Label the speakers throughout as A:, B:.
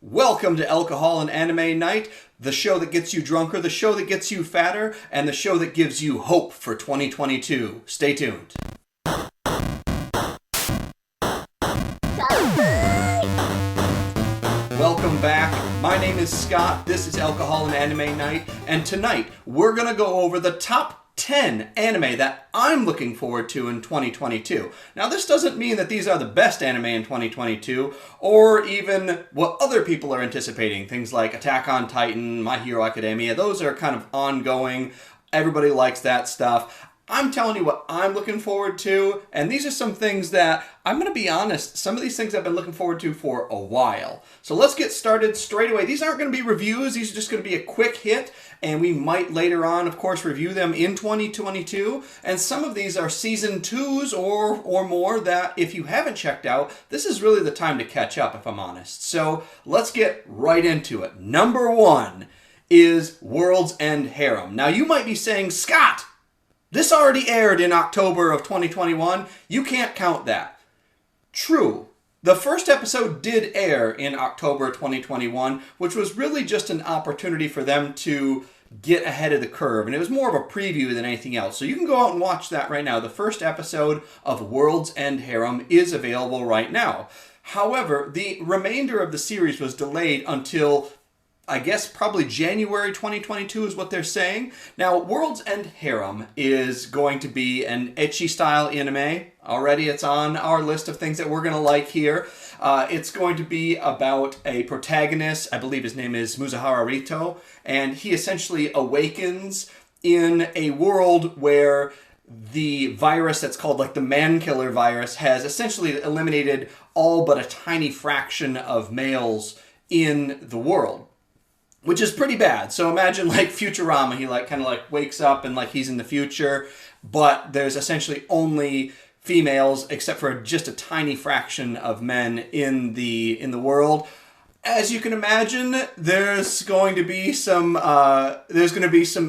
A: Welcome to Alcohol and Anime Night, the show that gets you drunker, the show that gets you fatter, and the show that gives you hope for 2022. Stay tuned. Welcome back. My name is Scott. This is Alcohol and Anime Night, and tonight we're going to go over the top 10 anime that I'm looking forward to in 2022. Now, this doesn't mean that these are the best anime in 2022, or even what other people are anticipating. Things like Attack on Titan, My Hero Academia, those are kind of ongoing. Everybody likes that stuff. I'm telling you what I'm looking forward to, and these are some things that, I'm going to be honest, some of these things I've been looking forward to for a while. So let's get started straight away. These aren't going to be reviews, these are just going to be a quick hit, and we might later on, of course, review them in 2022. And some of these are season 2s or more that, if you haven't checked out, this is really the time to catch up, if I'm honest. So let's get right into it. Number 1 is World's End Harem. Now, you might be saying, Scott, this already aired in October of 2021. You can't count that. True. The first episode did air in October 2021, which was really just an opportunity for them to get ahead of the curve. And it was more of a preview than anything else. So you can go out and watch that right now. The first episode of World's End Harem is available right now. However, the remainder of the series was delayed until, I guess, probably January 2022 is what they're saying. Now, World's End Harem is going to be an ecchi style anime. Already it's on our list of things that we're going to like here. It's going to be about a protagonist. I believe his name is Musaharu Rito. And he essentially awakens in a world where the virus that's called like the man-killer virus has essentially eliminated all but a tiny fraction of males in the world, which is pretty bad. So imagine like Futurama, he like kind of like wakes up and like he's in the future, but there's essentially only females except for just a tiny fraction of men in the world. As you can imagine, there's going to be some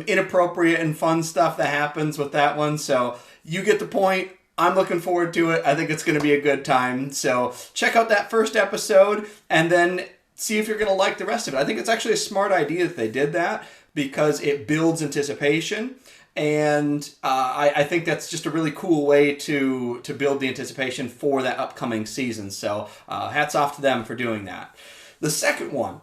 A: inappropriate and fun stuff that happens with that one. So you get the point. I'm looking forward to it. I think it's going to be a good time. So check out that first episode and then see if you're going to like the rest of it. I think it's actually a smart idea that they did that because it builds anticipation. And I think that's just a really cool way to build the anticipation for that upcoming season. So hats off to them for doing that. The second one,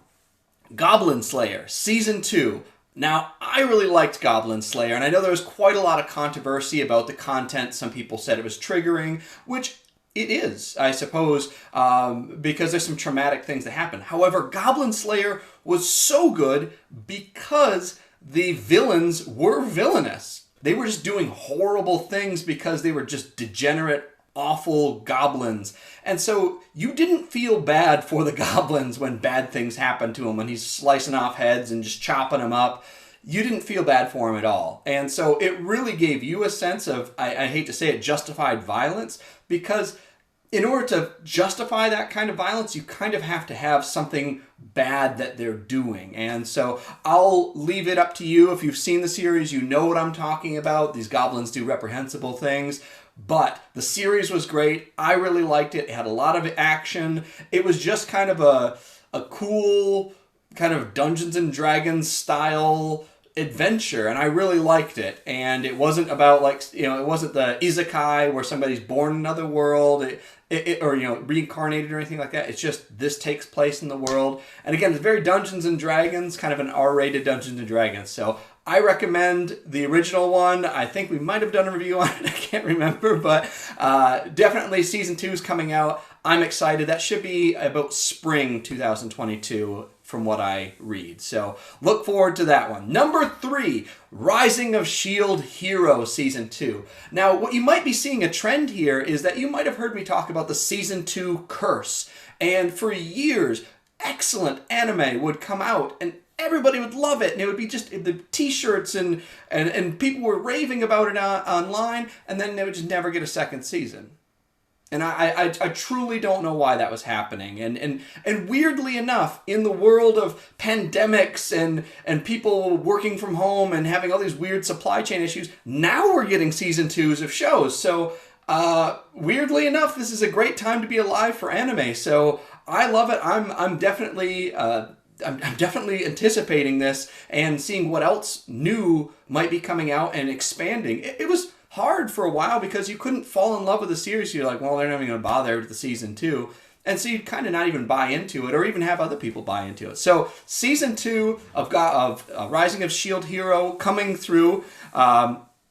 A: Goblin Slayer, Season 2. Now, I really liked Goblin Slayer, and I know there was quite a lot of controversy about the content. Some people said it was triggering, which it is, I suppose, because there's some traumatic things that happen. However, Goblin Slayer was so good because the villains were villainous. They were just doing horrible things because they were just degenerate, awful goblins. And so you didn't feel bad for the goblins when bad things happened to him, when he's slicing off heads and just chopping them up. You didn't feel bad for him at all. And so it really gave you a sense of, I hate to say it, justified violence, because in order to justify that kind of violence, you kind of have to have something bad that they're doing. And so I'll leave it up to you. If you've seen the series, you know what I'm talking about. These goblins do reprehensible things. But the series was great. I really liked it. It had a lot of action. It was just kind of a cool kind of Dungeons and Dragons style adventure, and I really liked it. And it wasn't about it wasn't the isekai where somebody's born in another world, or reincarnated or anything like that. It's just this takes place in the world, and again, it's very Dungeons and Dragons, kind of an R-rated Dungeons and Dragons. So I recommend the original one. I think we might have done a review on it. I can't remember, but definitely season 2 is coming out. I'm excited. That should be about spring 2022 from what I read. So look forward to that one. Number 3, Rising of Shield Hero Season 2. Now, what you might be seeing a trend here is that you might have heard me talk about the Season 2 curse. And for years, excellent anime would come out and everybody would love it, and it would be just the t-shirts and people were raving about it online, and then they would just never get a second season. And I truly don't know why that was happening. And weirdly enough, in the world of pandemics and people working from home and having all these weird supply chain issues, now we're getting season 2s of shows. So weirdly enough, this is a great time to be alive for anime. So I love it. I'm definitely I'm definitely anticipating this and seeing what else new might be coming out and expanding. It was hard for a while because you couldn't fall in love with the series. You're like, well, they're not even going to bother with the season 2. And so you'd kind of not even buy into it or even have other people buy into it. So season 2 of Rising of Shield Hero coming through.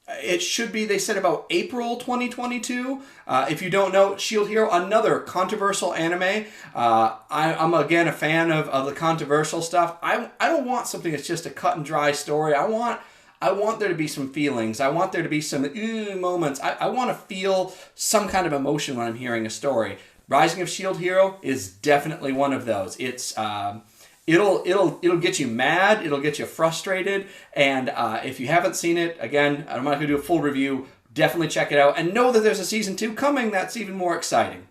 A: It should be, they said, about April 2022. If you don't know, Shield Hero, another controversial anime. I'm, again, a fan of the controversial stuff. I don't want something that's just a cut and dry story. I want there to be some feelings. I want there to be some moments. I want to feel some kind of emotion when I'm hearing a story. Rising of Shield Hero is definitely one of those. It's it'll get you mad, it'll get you frustrated, and if you haven't seen it, again, I'm not going to do a full review. Definitely check it out, and know that there's a season 2 coming. That's even more exciting.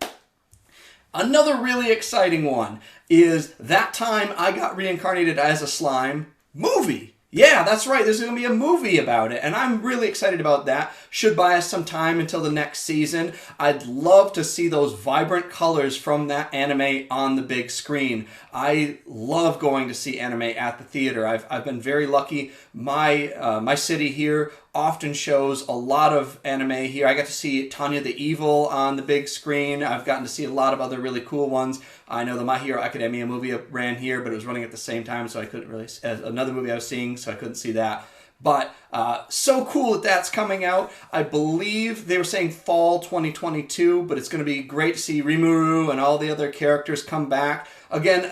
A: Another really exciting one is That Time I Got Reincarnated as a Slime movie. Yeah, that's right. There's going to be a movie about it, and I'm really excited about that. Should buy us some time until the next season. I'd love to see those vibrant colors from that anime on the big screen. I love going to see anime at the theater. I've been very lucky. My city here often shows a lot of anime here. I got to see Tanya the Evil on the big screen. I've gotten to see a lot of other really cool ones. I know the My Hero Academia movie ran here, but it was running at the same time, so I couldn't really... Another movie I was seeing, so I couldn't see that. But so cool that that's coming out. I believe they were saying fall 2022, but it's going to be great to see Rimuru and all the other characters come back. Again,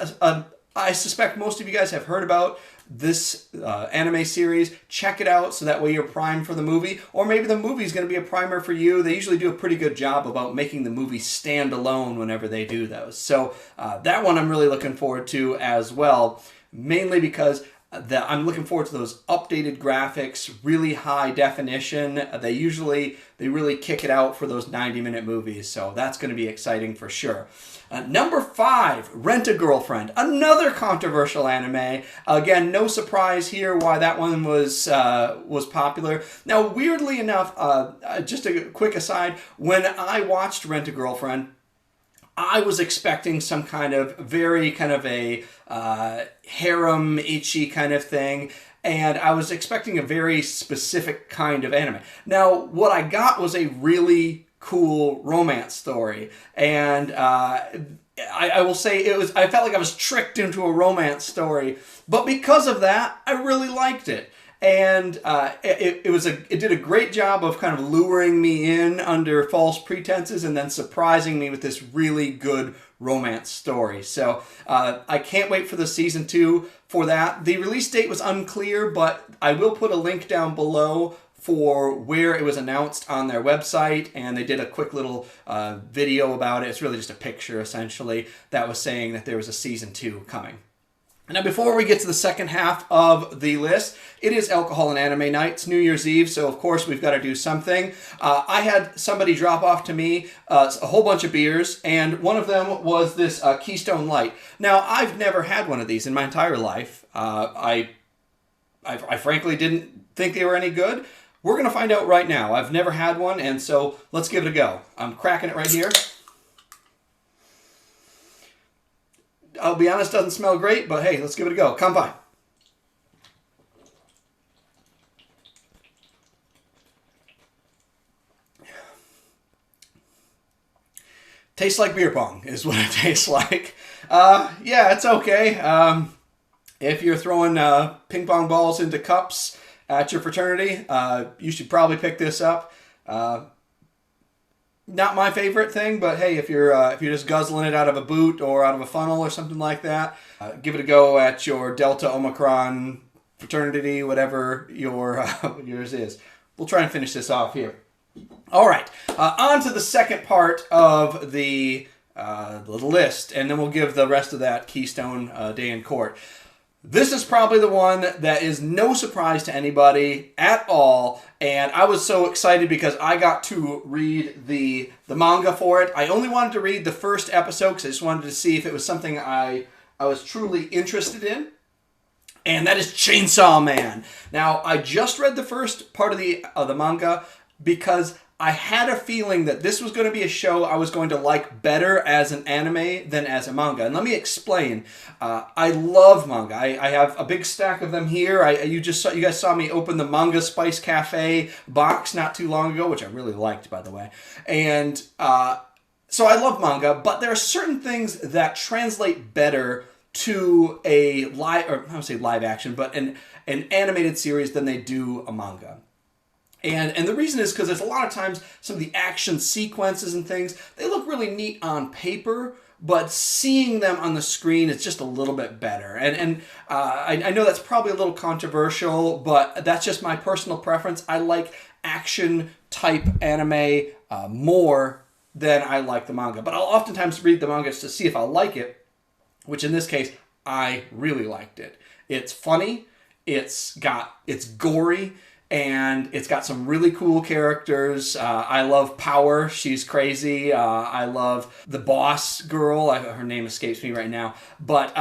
A: I suspect most of you guys have heard about this anime series. Check it out so that way you're primed for the movie, or maybe the movie is going to be a primer for you. They usually do a pretty good job about making the movie stand alone whenever they do those. So that one I'm really looking forward to as well, mainly because I'm looking forward to those updated graphics, really high definition. They really kick it out for those 90-minute movies, so that's going to be exciting for sure. Number 5, Rent-A-Girlfriend, another controversial anime. Again, no surprise here why that one was popular. Now, weirdly enough, just a quick aside, when I watched Rent-A-Girlfriend, I was expecting some kind of a harem, itchy kind of thing, and I was expecting a very specific kind of anime. Now, what I got was a really cool romance story, and I will say I felt like I was tricked into a romance story, but because of that, I really liked it. And it did a great job of kind of luring me in under false pretenses and then surprising me with this really good romance story. So I can't wait for the season 2 for that. The release date was unclear, but I will put a link down below for where it was announced on their website, and they did a quick little video about it. It's really just a picture, essentially, that was saying that there was a season 2 coming. Now, before we get to the second half of the list, it is Alcohol and Anime Night. It's New Year's Eve, so of course we've got to do something. I had somebody drop off to me a whole bunch of beers, and one of them was this Keystone Light. Now, I've never had one of these in my entire life. I frankly didn't think they were any good. We're going to find out right now. I've never had one, and so let's give it a go. I'm cracking it right here. I'll be honest, doesn't smell great, but hey, let's give it a go. Come by. Tastes like beer pong is what it tastes like. Yeah, it's okay. If you're throwing ping pong balls into cups at your fraternity, you should probably pick this up. Not my favorite thing, but hey, if you're just guzzling it out of a boot or out of a funnel or something like that, give it a go at your Delta Omicron fraternity, whatever yours is. We'll try and finish this off here. All right, on to the second part of the list, and then we'll give the rest of that Keystone Day in Court. This is probably the one that is no surprise to anybody at all, and I was so excited because I got to read the manga for it. I only wanted to read the first episode because I just wanted to see if it was something I was truly interested in, and that is Chainsaw Man. Now, I just read the first part of the manga because I had a feeling that this was going to be a show I was going to like better as an anime than as a manga. And let me explain. I love manga. I have a big stack of them here. You guys saw me open the Manga Spice Cafe box not too long ago, which I really liked, by the way. And so I love manga, but there are certain things that translate better to a live, or I don't say live action, but an animated series than they do a manga. And the reason is because there's a lot of times some of the action sequences and things, they look really neat on paper, but seeing them on the screen is just a little bit better. And I know that's probably a little controversial, but that's just my personal preference. I like action type anime more than I like the manga. But I'll oftentimes read the manga to see if I like it, which in this case, I really liked it. It's funny, it's gory, and it's got some really cool characters. I love Power. She's crazy. I love the boss girl. Her name escapes me right now. But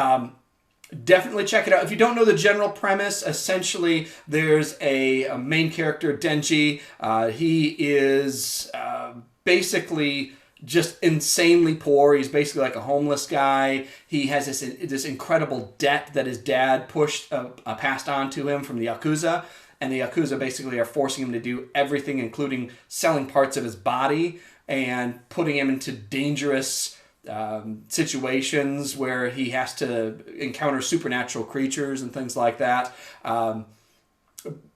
A: definitely check it out. If you don't know the general premise, essentially there's a main character, Denji. He is basically just insanely poor. He's basically like a homeless guy. He has this incredible debt that his dad passed on to him from the Yakuza. And the Yakuza basically are forcing him to do everything, including selling parts of his body and putting him into dangerous situations where he has to encounter supernatural creatures and things like that.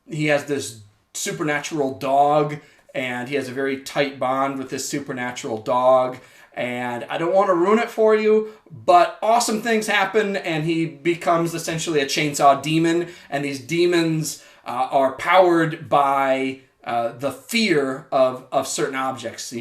A: He has this supernatural dog, and he has a very tight bond with this supernatural dog. And I don't want to ruin it for you, but awesome things happen, and he becomes essentially a chainsaw demon, and these demons are powered by the fear of certain objects, So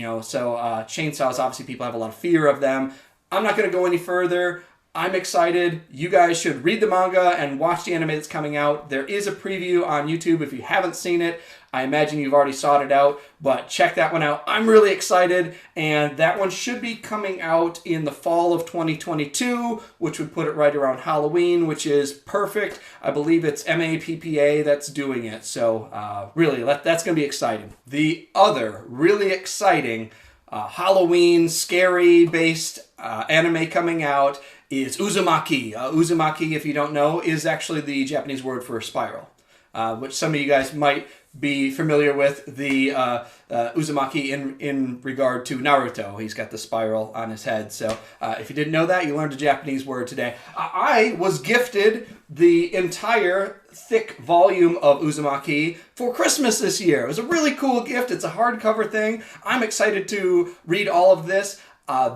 A: chainsaws, obviously people have a lot of fear of them. I'm not going to go any further. I'm excited. You guys should read the manga and watch the anime that's coming out. There is a preview on YouTube if you haven't seen it. I imagine you've already sought it out, but check that one out. I'm really excited, and that one should be coming out in the fall of 2022, which would put it right around Halloween, which is perfect. I believe it's MAPPA that's doing it, so really, that's going to be exciting. The other really exciting Halloween, scary-based anime coming out is Uzumaki. Uzumaki, if you don't know, is actually the Japanese word for spiral, which some of you guys might be familiar with. The Uzumaki in regard to Naruto. He's got the spiral on his head. So if you didn't know that, you learned a Japanese word today. I was gifted the entire thick volume of Uzumaki for Christmas this year. It was a really cool gift. It's a hardcover thing. I'm excited to read all of this.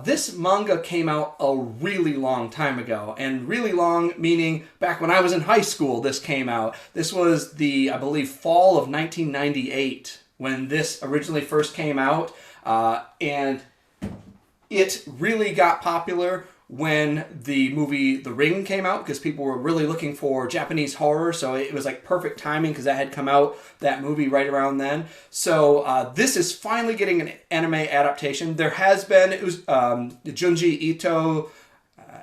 A: This manga came out a really long time ago, and really long meaning back when I was in high school this came out. This was I believe, fall of 1998 when this originally first came out, and it really got popular when the movie The Ring came out, because people were really looking for Japanese horror, so it was like perfect timing because that had come out, that movie, right around then. So this is finally getting an anime adaptation. There has been Junji Ito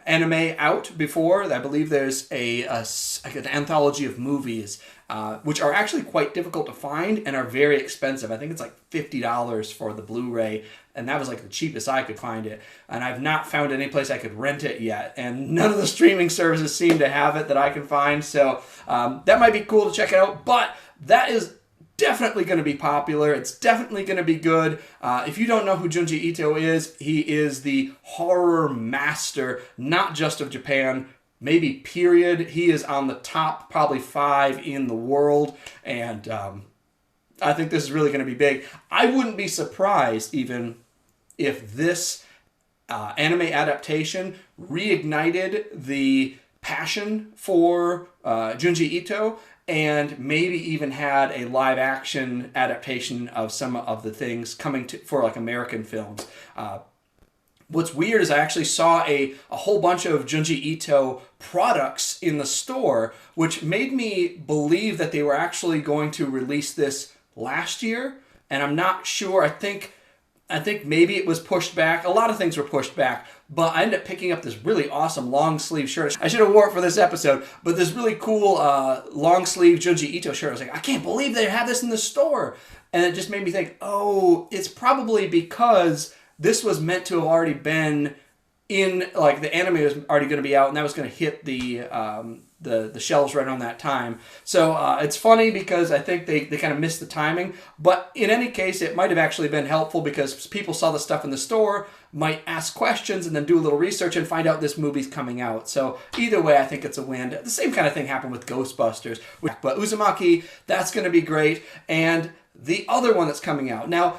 A: anime out before. I believe there's an anthology of movies, which are actually quite difficult to find and are very expensive. I think it's like $50 for the Blu-ray, and that was like the cheapest I could find it. And I've not found any place I could rent it yet, and none of the streaming services seem to have it that I can find. So that might be cool to check out, but that is definitely going to be popular. It's definitely going to be good. If you don't know who Junji Ito is, he is the horror master, not just of Japan, maybe period. He is on the top probably 5 in the world, and I think this is really going to be big. I wouldn't be surprised even if this anime adaptation reignited the passion for Junji Ito, and maybe even had a live action adaptation of some of the things coming for like American films. What's weird is I actually saw a whole bunch of Junji Ito products in the store, which made me believe that they were actually going to release this last year, and I'm not sure. I think I think maybe it was pushed back. A lot of things were pushed back, but I ended up picking up this really awesome long sleeve shirt. I should have wore it for this episode, but this really cool long sleeve Junji Ito shirt. I was like, I can't believe they have this in the store. And it just made me think, oh, it's probably because this was meant to have already been in, like, the anime was already going to be out, and that was going to hit the shelves right on that time. So it's funny because I think they kind of missed the timing. But in any case, it might have actually been helpful because people saw the stuff in the store, might ask questions, and then do a little research and find out this movie's coming out. So either way, I think it's a win. The same kind of thing happened with Ghostbusters. But Uzumaki, that's going to be great. And the other one that's coming out. Now,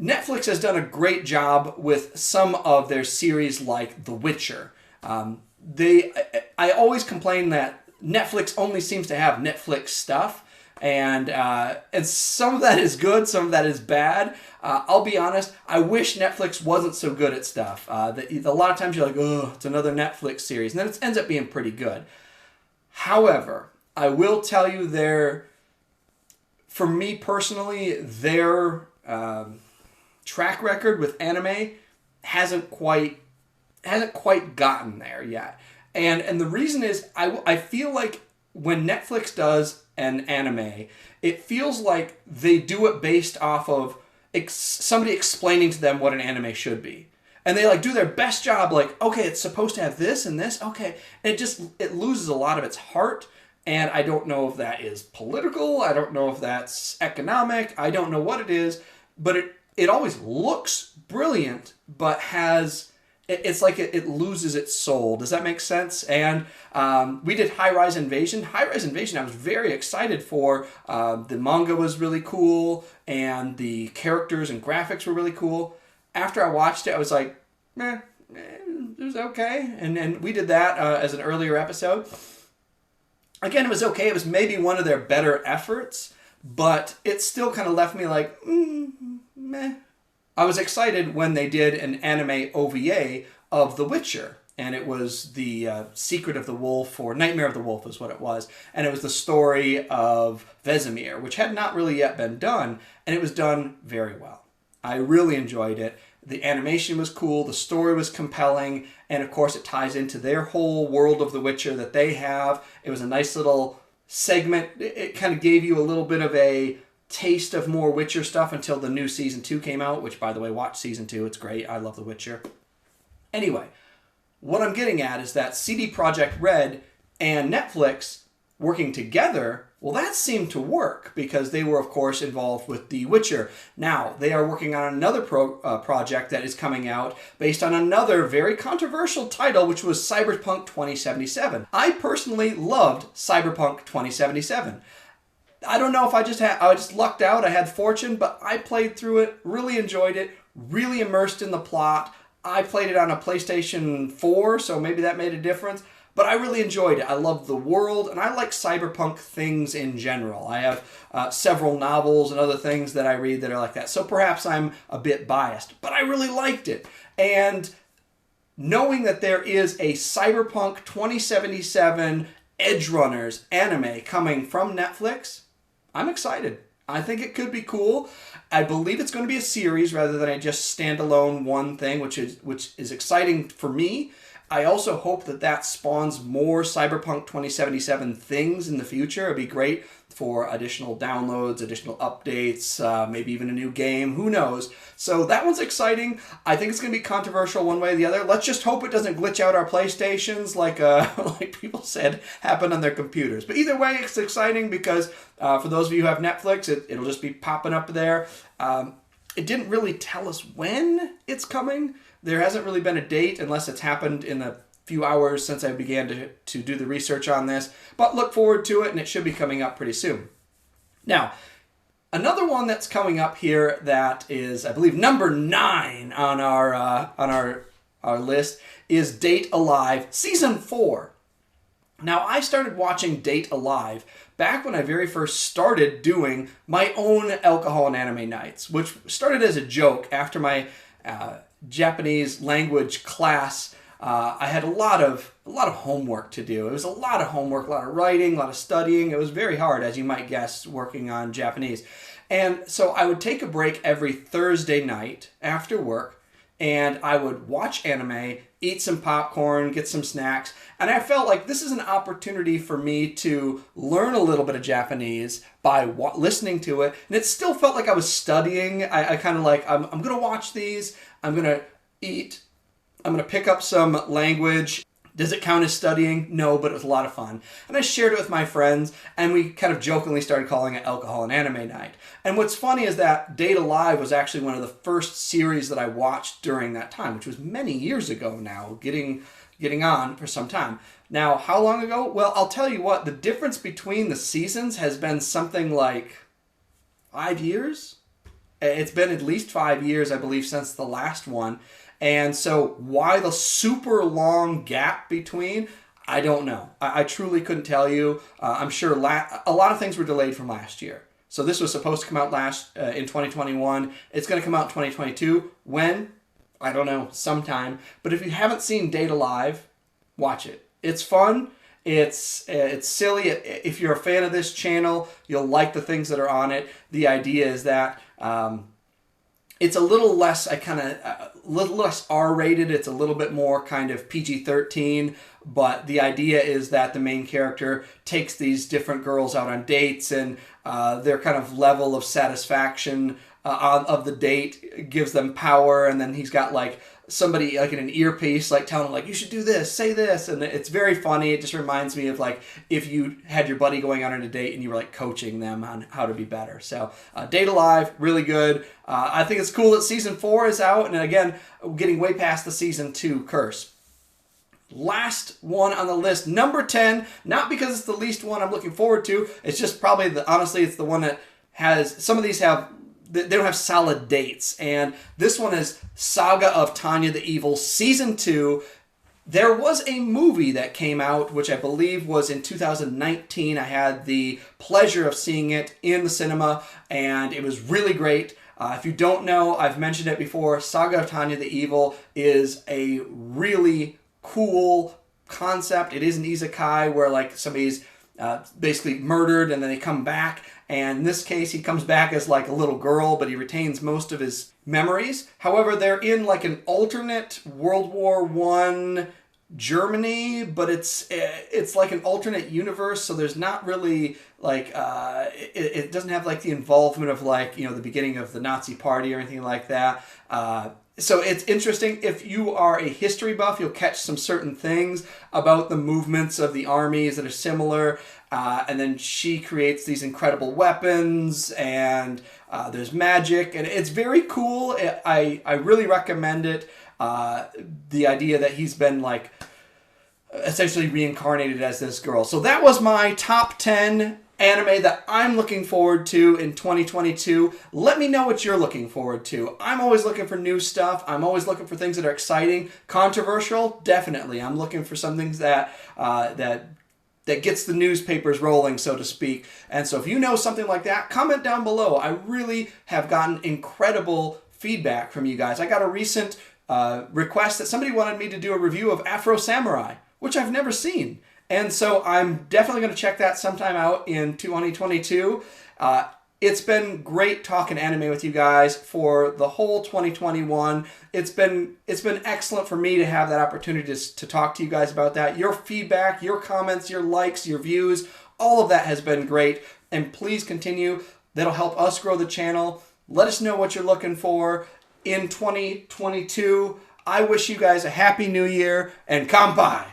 A: Netflix has done a great job with some of their series like The Witcher. I always complain that Netflix only seems to have Netflix stuff, and some of that is good, some of that is bad. I'll be honest, I wish Netflix wasn't so good at stuff. A lot of times you're like, oh, it's another Netflix series, and then it ends up being pretty good. However, I will tell you for me personally, their track record with anime hasn't quite gotten there yet. And the reason is I feel like when Netflix does an anime, it feels like they do it based off of somebody explaining to them what an anime should be. And they like do their best job, like, okay, it's supposed to have this and this, okay. And it loses a lot of its heart. And I don't know if that is political, I don't know if that's economic, I don't know what it is, but it always looks brilliant, but it's like it loses its soul. Does that make sense? And we did High Rise Invasion. High Rise Invasion I was very excited for. The manga was really cool, and the characters and graphics were really cool. After I watched it, I was like, it was okay. And we did that as an earlier episode. Again, it was okay. It was maybe one of their better efforts, but it still kind of left me like, meh. I was excited when they did an anime OVA of The Witcher, and it was the Secret of the Wolf, or Nightmare of the Wolf is what it was, and it was the story of Vesemir, which had not really yet been done, and it was done very well. I really enjoyed it. The animation was cool, the story was compelling, and of course it ties into their whole world of The Witcher that they have. It was a nice little segment. It kind of gave you a little bit of a taste of more Witcher stuff until the new Season 2 came out, which, by the way, watch Season 2. It's great. I love The Witcher. Anyway, what I'm getting at is that CD Projekt Red and Netflix working together, well, that seemed to work because they were, of course, involved with The Witcher. Now, they are working on another project that is coming out based on another very controversial title, which was Cyberpunk 2077. I personally loved Cyberpunk 2077. I don't know if I just lucked out, I had fortune, but I played through it, really enjoyed it, really immersed in the plot. I played it on a PlayStation 4, so maybe that made a difference. But I really enjoyed it. I love the world, and I like cyberpunk things in general. I have several novels and other things that I read that are like that. So perhaps I'm a bit biased, but I really liked it. And knowing that there is a Cyberpunk 2077 Edgerunners anime coming from Netflix, I'm excited. I think it could be cool. I believe it's going to be a series rather than a just standalone one thing, which is exciting for me. I also hope that spawns more Cyberpunk 2077 things in the future. It'd be great for additional downloads, additional updates, maybe even a new game. Who knows? So that one's exciting. I think it's going to be controversial one way or the other. Let's just hope it doesn't glitch out our PlayStations like people said happened on their computers. But either way, it's exciting because for those of you who have Netflix, it'll just be popping up there. It didn't really tell us when it's coming. There hasn't really been a date unless it's happened in the few hours since I began to do the research on this. But look forward to it, and it should be coming up pretty soon. Now, another one that's coming up here that is, I believe, number 9 on our list is Date Alive Season 4. Now, I started watching Date Alive back when I very first started doing my own alcohol and anime nights, which started as a joke after my Japanese language class. I had a lot of homework to do. It was a lot of homework, a lot of writing, a lot of studying. It was very hard, as you might guess, working on Japanese. And so I would take a break every Thursday night after work, and I would watch anime, eat some popcorn, get some snacks, and I felt like this is an opportunity for me to learn a little bit of Japanese by listening to it, and it still felt like I was studying. I kind of like, I'm going to watch these, I'm going to eat, I'm going to pick up some language. Does it count as studying? No, but it was a lot of fun. And I shared it with my friends, and we kind of jokingly started calling it Alcohol and Anime Night. And what's funny is that Date Alive was actually one of the first series that I watched during that time, which was many years ago now, getting on for some time. Now, how long ago? Well, I'll tell you what, the difference between the seasons has been something like 5 years. It's been at least 5 years, I believe, since the last one. And so why the super long gap between, I don't know. I truly couldn't tell you. I'm sure a lot of things were delayed from last year. So this was supposed to come out in 2021. It's going to come out in 2022. When? I don't know. Sometime. But if you haven't seen Date Alive, watch it. It's fun. It's silly. If you're a fan of this channel, you'll like the things that are on it. The idea is that it's a little less, little less R-rated. It's a little bit more kind of PG-13. But the idea is that the main character takes these different girls out on dates, and their kind of level of satisfaction of the date gives them power. And then he's got like somebody like in an earpiece, like telling him like, you should do this, say this. And it's very funny. It just reminds me of like if you had your buddy going out on a date and you were like coaching them on how to be better. So Date Alive, really good. I think it's cool that season 4 is out. And again, getting way past the season 2 curse. Last one on the list, number 10, not because it's the least one I'm looking forward to. It's just probably honestly, it's the one that has, some of these they don't have solid dates. And this one is Saga of Tanya the Evil Season 2. There was a movie that came out, which I believe was in 2019. I had the pleasure of seeing it in the cinema, and it was really great. If you don't know, I've mentioned it before, Saga of Tanya the Evil is a really cool concept. It is an isekai where like somebody's basically murdered and then they come back. And in this case, he comes back as like a little girl, but he retains most of his memories. However, they're in like an alternate World War I Germany, but it's like an alternate universe. So there's not really like, it doesn't have like the involvement of like, you know, the beginning of the Nazi Party or anything like that. So it's interesting. If you are a history buff, you'll catch some certain things about the movements of the armies that are similar. And then she creates these incredible weapons, and there's magic, and it's very cool. I really recommend it. The idea that he's been like essentially reincarnated as this girl. So that was my top 10 anime that I'm looking forward to in 2022. Let me know what you're looking forward to. I'm always looking for new stuff. I'm always looking for things that are exciting. Controversial? Definitely. I'm looking for some things that gets the newspapers rolling, so to speak. And so if you know something like that, comment down below. I really have gotten incredible feedback from you guys. I got a recent request that somebody wanted me to do a review of Afro Samurai, which I've never seen. And so I'm definitely going to check that sometime out in 2022. It's been great talking anime with you guys for the whole 2021. It's been excellent for me to have that opportunity to talk to you guys about that. Your feedback, your comments, your likes, your views, all of that has been great. And please continue. That'll help us grow the channel. Let us know what you're looking for in 2022. I wish you guys a happy new year, and kanpai!